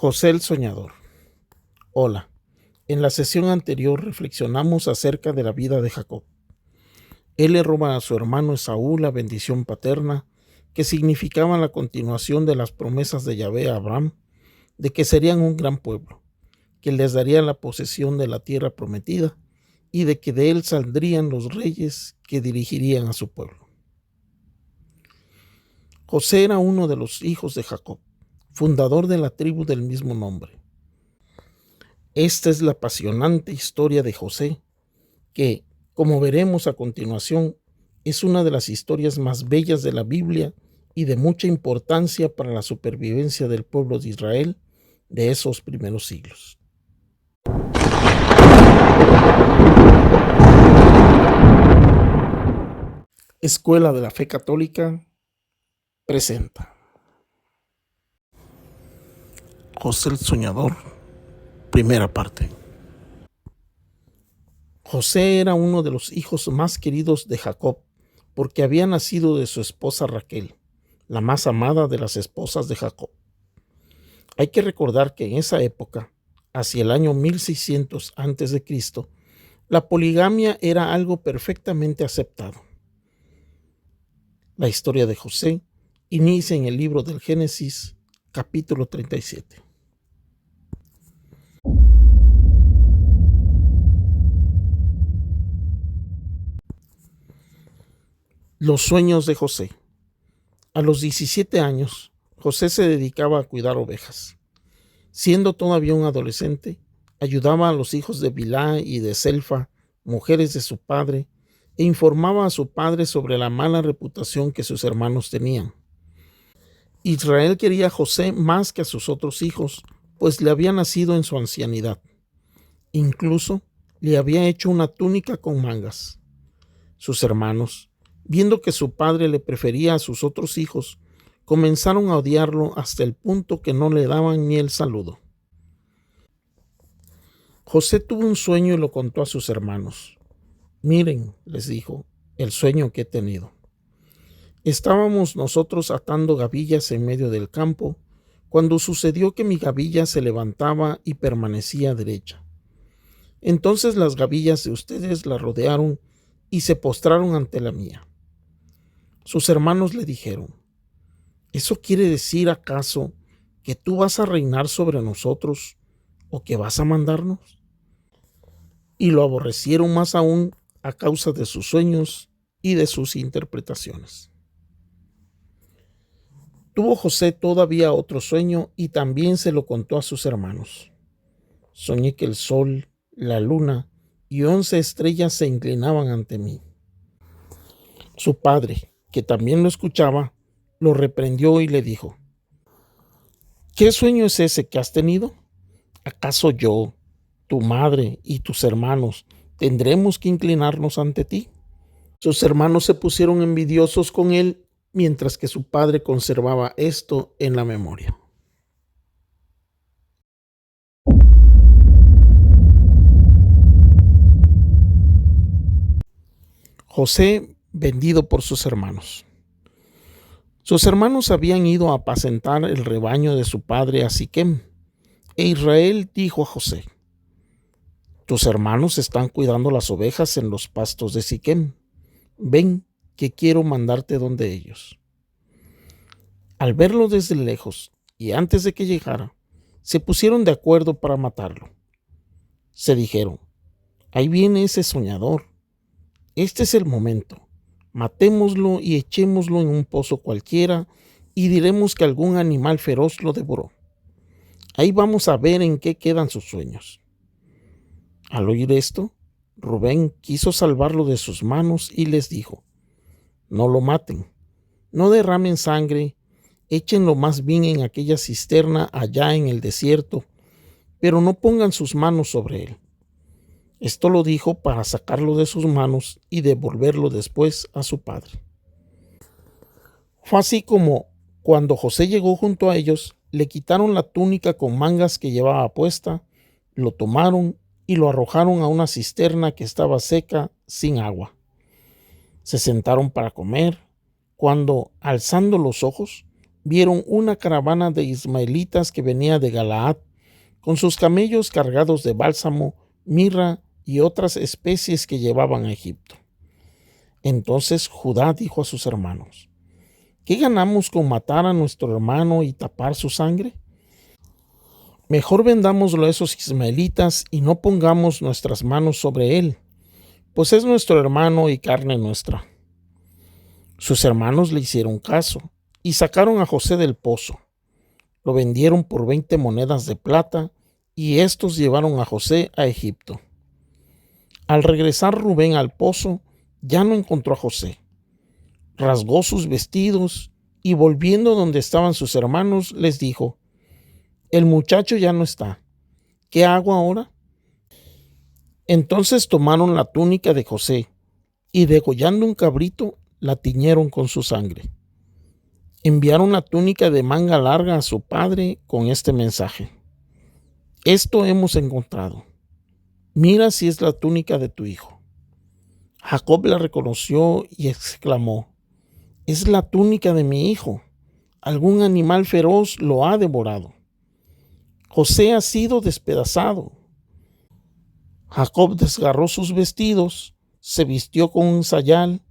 José el Soñador. Hola, en la sesión anterior reflexionamos acerca de la vida de Jacob. Él le roba a su hermano Esaú la bendición paterna, que significaba la continuación de las promesas de Yahvé a Abraham, de que serían un gran pueblo, que les daría la posesión de la tierra prometida y de que de él saldrían los reyes que dirigirían a su pueblo. José era uno de los hijos de Jacob, fundador de la tribu del mismo nombre. Esta es la apasionante historia de José, que, como veremos a continuación, es una de las historias más bellas de la Biblia y de mucha importancia para la supervivencia del pueblo de Israel de esos primeros siglos. Escuela de la Fe Católica presenta José el Soñador, primera parte. José era uno de los hijos más queridos de Jacob, porque había nacido de su esposa Raquel, la más amada de las esposas de Jacob. Hay que recordar que en esa época, hacia el año 1600 a.C., la poligamia era algo perfectamente aceptado. La historia de José inicia en el libro del Génesis, capítulo 37. Los sueños de José. A los 17 años, José se dedicaba a cuidar ovejas. Siendo todavía un adolescente, ayudaba a los hijos de Bilhá y de Selfa, mujeres de su padre, e informaba a su padre sobre la mala reputación que sus hermanos tenían. Israel quería a José más que a sus otros hijos, pues le había nacido en su ancianidad. Incluso le había hecho una túnica con mangas. Sus hermanos, viendo que su padre le prefería a sus otros hijos, comenzaron a odiarlo hasta el punto que no le daban ni el saludo. José tuvo un sueño y lo contó a sus hermanos. Miren, les dijo, el sueño que he tenido. Estábamos nosotros atando gavillas en medio del campo, cuando sucedió que mi gavilla se levantaba y permanecía derecha. Entonces las gavillas de ustedes la rodearon y se postraron ante la mía. Sus hermanos le dijeron, ¿eso quiere decir acaso que tú vas a reinar sobre nosotros o que vas a mandarnos? Y lo aborrecieron más aún a causa de sus sueños y de sus interpretaciones. Tuvo José todavía otro sueño y también se lo contó a sus hermanos. Soñé que el sol, la luna y 11 estrellas se inclinaban ante mí. Su padre, que también lo escuchaba, lo reprendió y le dijo, ¿qué sueño es ese que has tenido? ¿Acaso yo, tu madre y tus hermanos tendremos que inclinarnos ante ti? Sus hermanos se pusieron envidiosos con él, mientras que su padre conservaba esto en la memoria. José vendido por sus hermanos. Sus hermanos habían ido a apacentar el rebaño de su padre a Siquem, e Israel dijo a José, tus hermanos están cuidando las ovejas en los pastos de Siquem. Ven, que quiero mandarte donde ellos. Al verlo desde lejos y antes de que llegara, se pusieron de acuerdo para matarlo. Se dijeron, ahí viene ese soñador. Este es el momento. Matémoslo y echémoslo en un pozo cualquiera y diremos que algún animal feroz lo devoró. Ahí vamos a ver en qué quedan sus sueños. Al oír esto, Rubén quiso salvarlo de sus manos y les dijo, no lo maten, no derramen sangre, échenlo más bien en aquella cisterna allá en el desierto, pero no pongan sus manos sobre él. Esto lo dijo para sacarlo de sus manos y devolverlo después a su padre. Fue así como, cuando José llegó junto a ellos, le quitaron la túnica con mangas que llevaba puesta, lo tomaron y lo arrojaron a una cisterna que estaba seca, sin agua. Se sentaron para comer, cuando, alzando los ojos, vieron una caravana de ismaelitas que venía de Galaad, con sus camellos cargados de bálsamo, mirra y otras especies que llevaban a Egipto. Entonces Judá dijo a sus hermanos: ¿qué ganamos con matar a nuestro hermano y tapar su sangre? Mejor vendámoslo a esos ismaelitas y no pongamos nuestras manos sobre él, pues es nuestro hermano y carne nuestra. Sus hermanos le hicieron caso y sacaron a José del pozo. Lo vendieron por 20 monedas de plata y estos llevaron a José a Egipto. Al regresar Rubén al pozo, ya no encontró a José. Rasgó sus vestidos y volviendo donde estaban sus hermanos, les dijo: el muchacho ya no está. ¿Qué hago ahora? Entonces tomaron la túnica de José y degollando un cabrito, la tiñeron con su sangre. Enviaron la túnica de manga larga a su padre con este mensaje: esto hemos encontrado. Mira si es la túnica de tu hijo. Jacob la reconoció y exclamó: es la túnica de mi hijo. Algún animal feroz lo ha devorado. José ha sido despedazado. Jacob desgarró sus vestidos, se vistió con un sayal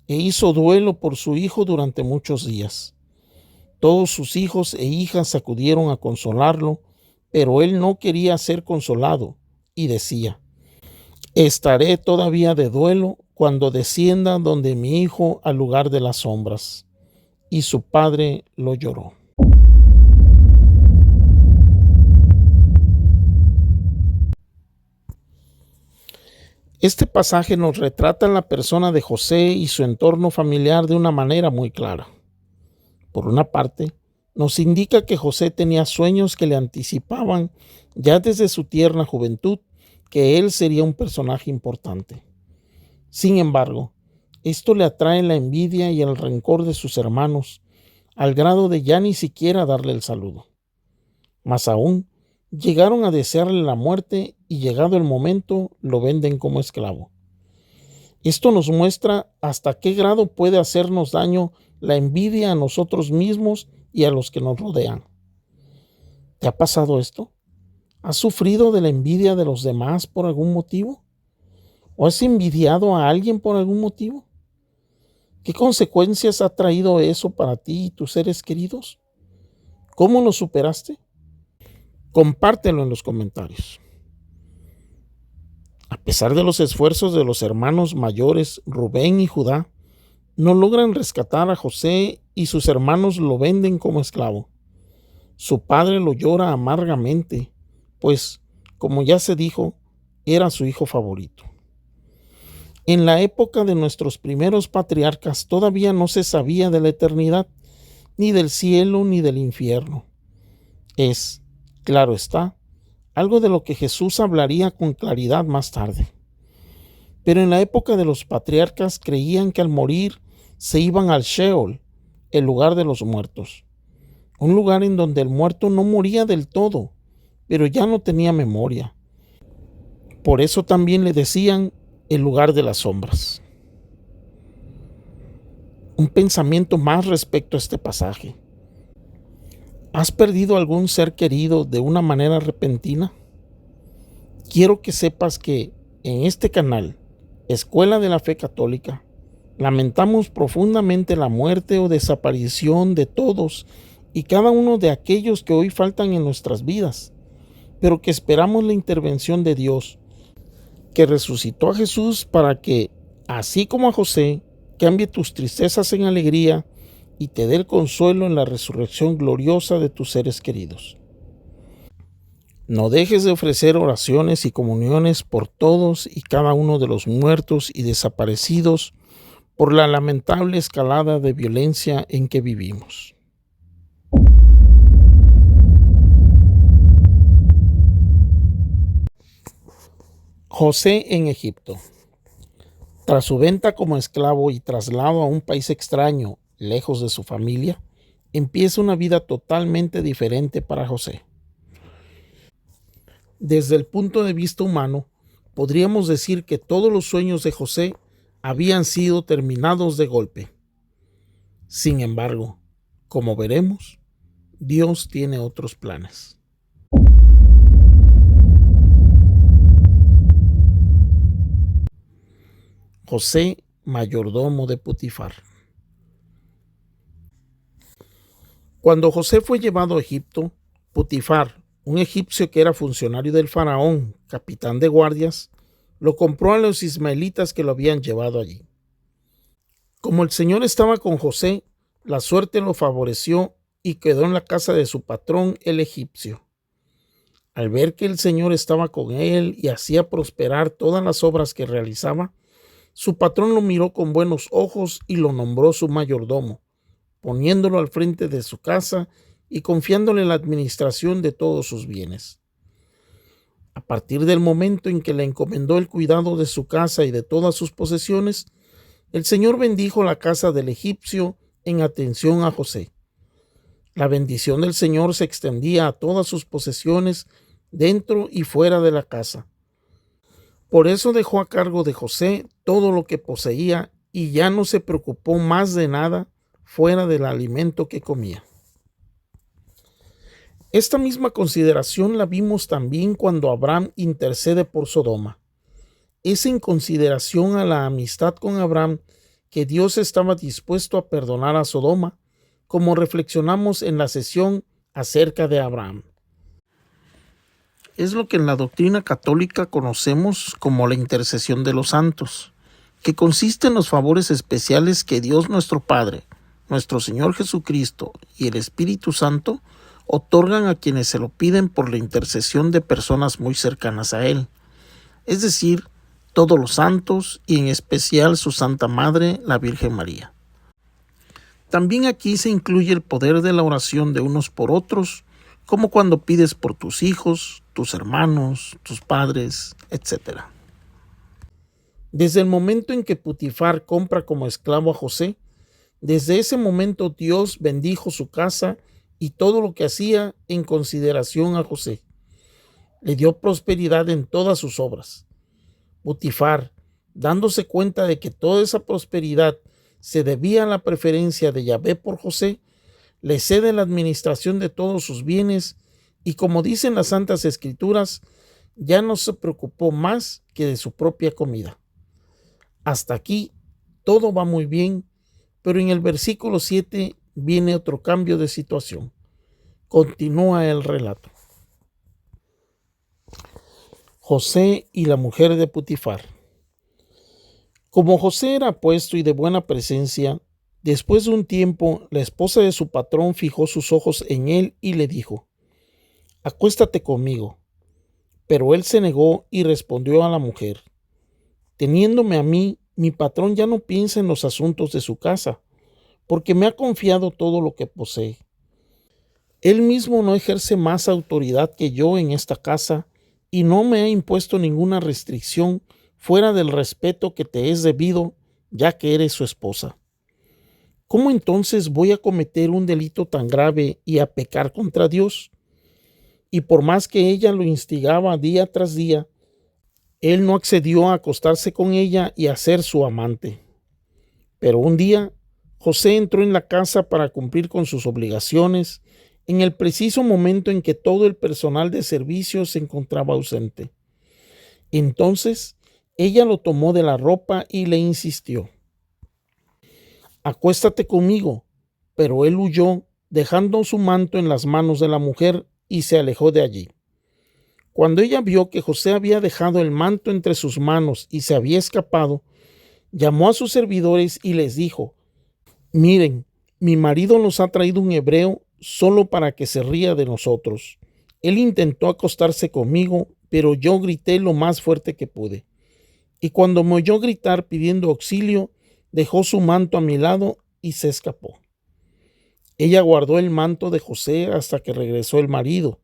e hizo duelo por su hijo durante muchos días. Todos sus hijos e hijas acudieron a consolarlo, pero él no quería ser consolado y decía: estaré todavía de duelo cuando descienda donde mi hijo al lugar de las sombras. Y su padre lo lloró. Este pasaje nos retrata la persona de José y su entorno familiar de una manera muy clara. Por una parte, nos indica que José tenía sueños que le anticipaban ya desde su tierna juventud que él sería un personaje importante. Sin embargo, esto le atrae la envidia y el rencor de sus hermanos, al grado de ya ni siquiera darle el saludo. Más aún, llegaron a desearle la muerte y llegado el momento lo venden como esclavo. Esto nos muestra hasta qué grado puede hacernos daño la envidia a nosotros mismos y a los que nos rodean. ¿Te ha pasado esto? ¿Has sufrido de la envidia de los demás por algún motivo? ¿O has envidiado a alguien por algún motivo? ¿Qué consecuencias ha traído eso para ti y tus seres queridos? ¿Cómo lo superaste? Compártelo en los comentarios. A pesar de los esfuerzos de los hermanos mayores Rubén y Judá, no logran rescatar a José y sus hermanos lo venden como esclavo. Su padre lo llora amargamente, pues, como ya se dijo, era su hijo favorito. En la época de nuestros primeros patriarcas todavía no se sabía de la eternidad, ni del cielo ni del infierno. Es, claro está, algo de lo que Jesús hablaría con claridad más tarde. Pero en la época de los patriarcas creían que al morir se iban al Sheol, el lugar de los muertos, un lugar en donde el muerto no moría del todo, pero ya no tenía memoria. Por eso también le decían el lugar de las sombras. Un pensamiento más respecto a este pasaje. ¿Has perdido algún ser querido de una manera repentina? Quiero que sepas que en este canal, Escuela de la Fe Católica, lamentamos profundamente la muerte o desaparición de todos y cada uno de aquellos que hoy faltan en nuestras vidas, pero que esperamos la intervención de Dios, que resucitó a Jesús para que, así como a José, cambie tus tristezas en alegría y te dé el consuelo en la resurrección gloriosa de tus seres queridos. No dejes de ofrecer oraciones y comuniones por todos y cada uno de los muertos y desaparecidos por la lamentable escalada de violencia en que vivimos. José en Egipto. Tras su venta como esclavo y traslado a un país extraño, lejos de su familia, empieza una vida totalmente diferente para José. Desde el punto de vista humano, podríamos decir que todos los sueños de José habían sido terminados de golpe. Sin embargo, Como veremos, Dios tiene otros planes. José, mayordomo de Potifar. Cuando José fue llevado a Egipto, Potifar, un egipcio que era funcionario del faraón, capitán de guardias, lo compró a los ismaelitas que lo habían llevado allí. Como el Señor estaba con José, la suerte lo favoreció y quedó en la casa de su patrón, el egipcio. Al ver que el Señor estaba con él y hacía prosperar todas las obras que realizaba, su patrón lo miró con buenos ojos y lo nombró su mayordomo, poniéndolo al frente de su casa y confiándole la administración de todos sus bienes. A partir del momento en que le encomendó el cuidado de su casa y de todas sus posesiones, el Señor bendijo la casa del egipcio en atención a José. La bendición del Señor se extendía a todas sus posesiones dentro y fuera de la casa. Por eso dejó a cargo de José todo lo que poseía y ya no se preocupó más de nada fuera del alimento que comía. Esta misma consideración la vimos también cuando Abraham intercede por Sodoma. Es en consideración a la amistad con Abraham que Dios estaba dispuesto a perdonar a Sodoma, como reflexionamos en la sesión acerca de Abraham. Es lo que en la doctrina católica conocemos como la intercesión de los santos, que consiste en los favores especiales que Dios nuestro Padre, nuestro Señor Jesucristo y el Espíritu Santo otorgan a quienes se lo piden por la intercesión de personas muy cercanas a Él, es decir, todos los santos y en especial su Santa Madre, la Virgen María. También aquí se incluye el poder de la oración de unos por otros, como cuando pides por tus hijos, tus hermanos, tus padres, etc. Desde el momento en que Potifar compra como esclavo a José, desde ese momento Dios bendijo su casa y todo lo que hacía en consideración a José. Le dio prosperidad en todas sus obras. Potifar, dándose cuenta de que toda esa prosperidad se debía a la preferencia de Yahvé por José, le cede la administración de todos sus bienes y, como dicen las Santas Escrituras, ya no se preocupó más que de su propia comida. Hasta aquí todo va muy bien, pero en el versículo 7 viene otro cambio de situación. Continúa el relato. José y la mujer de Potifar. Como José era apuesto y de buena presencia, después de un tiempo la esposa de su patrón fijó sus ojos en él y le dijo: acuéstate conmigo. Pero él se negó y respondió a la mujer: teniéndome a mí, mi patrón ya no piensa en los asuntos de su casa, porque me ha confiado todo lo que posee. Él mismo no ejerce más autoridad que yo en esta casa y no me ha impuesto ninguna restricción fuera del respeto que te es debido, ya que eres su esposa. ¿Cómo entonces voy a cometer un delito tan grave y a pecar contra Dios? Y por más que ella lo instigaba día tras día, él no accedió a acostarse con ella y a ser su amante. Pero un día, José entró en la casa para cumplir con sus obligaciones en el preciso momento en que todo el personal de servicio se encontraba ausente. Entonces, ella lo tomó de la ropa y le insistió: acuéstate conmigo. Pero él huyó, dejando su manto en las manos de la mujer, y se alejó de allí. Cuando ella vio que José había dejado el manto entre sus manos y se había escapado, llamó a sus servidores y les dijo: miren, mi marido nos ha traído un hebreo solo para que se ría de nosotros. Él intentó acostarse conmigo, pero yo grité lo más fuerte que pude. Y cuando me oyó gritar pidiendo auxilio, dejó su manto a mi lado y se escapó. Ella guardó el manto de José hasta que regresó el marido.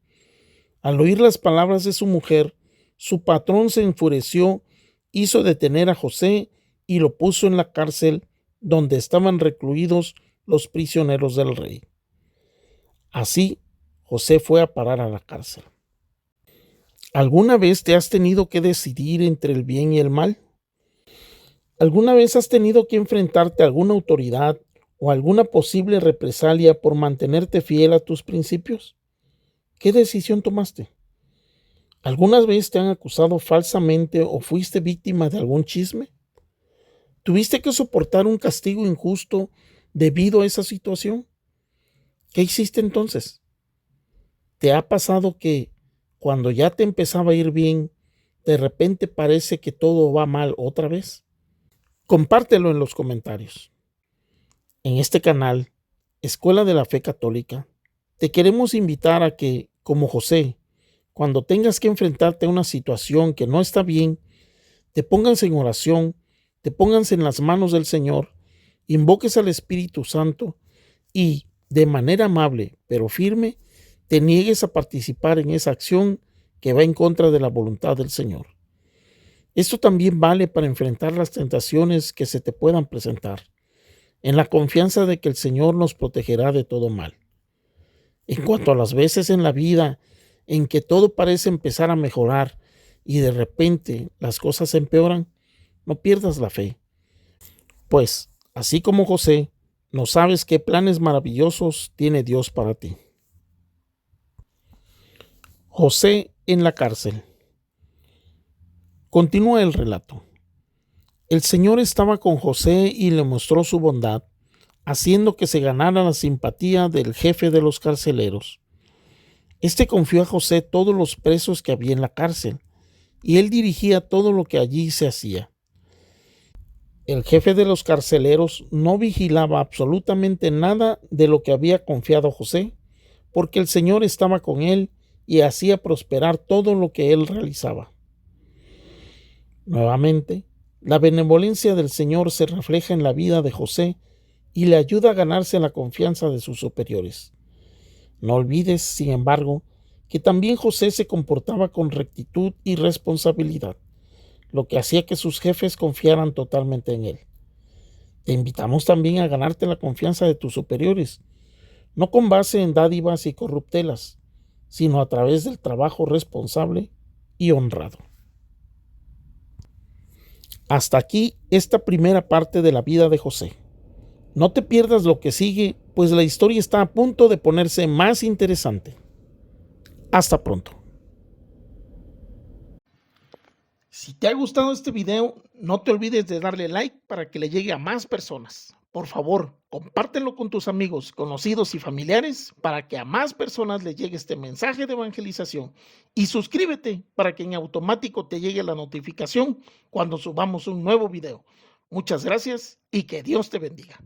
Al oír las palabras de su mujer, su patrón se enfureció, hizo detener a José y lo puso en la cárcel donde estaban recluidos los prisioneros del rey. Así, José fue a parar a la cárcel. ¿Alguna vez te has tenido que decidir entre el bien y el mal? ¿Alguna vez has tenido que enfrentarte a alguna autoridad o alguna posible represalia por mantenerte fiel a tus principios? ¿Qué decisión tomaste? ¿Algunas veces te han acusado falsamente o fuiste víctima de algún chisme? ¿Tuviste que soportar un castigo injusto debido a esa situación? ¿Qué hiciste entonces? ¿Te ha pasado que cuando ya te empezaba a ir bien, de repente parece que todo va mal otra vez? Compártelo en los comentarios. En este canal, Escuela de la Fe Católica, te queremos invitar a que, como José, cuando tengas que enfrentarte a una situación que no está bien, te pongas en oración, te pongas en las manos del Señor, invoques al Espíritu Santo y, de manera amable pero firme, te niegues a participar en esa acción que va en contra de la voluntad del Señor. Esto también vale para enfrentar las tentaciones que se te puedan presentar, en la confianza de que el Señor nos protegerá de todo mal. En cuanto a las veces en la vida en que todo parece empezar a mejorar y de repente las cosas empeoran, no pierdas la fe, pues, así como José, no sabes qué planes maravillosos tiene Dios para ti. José en la cárcel. Continúa el relato. El Señor estaba con José y le mostró su bondad, haciendo que se ganara la simpatía del jefe de los carceleros. Este confió a José todos los presos que había en la cárcel, y él dirigía todo lo que allí se hacía. El jefe de los carceleros no vigilaba absolutamente nada de lo que había confiado José, porque el Señor estaba con él y hacía prosperar todo lo que él realizaba. Nuevamente, la benevolencia del Señor se refleja en la vida de José y le ayuda a ganarse la confianza de sus superiores. No olvides, sin embargo, que también José se comportaba con rectitud y responsabilidad, lo que hacía que sus jefes confiaran totalmente en él. Te invitamos también a ganarte la confianza de tus superiores, no con base en dádivas y corruptelas, sino a través del trabajo responsable y honrado. Hasta aquí esta primera parte de la vida de José. No te pierdas lo que sigue, pues la historia está a punto de ponerse más interesante. Hasta pronto. Si te ha gustado este video, no te olvides de darle like para que le llegue a más personas. Por favor, compártelo con tus amigos, conocidos y familiares para que a más personas les llegue este mensaje de evangelización. Y suscríbete para que en automático te llegue la notificación cuando subamos un nuevo video. Muchas gracias y que Dios te bendiga.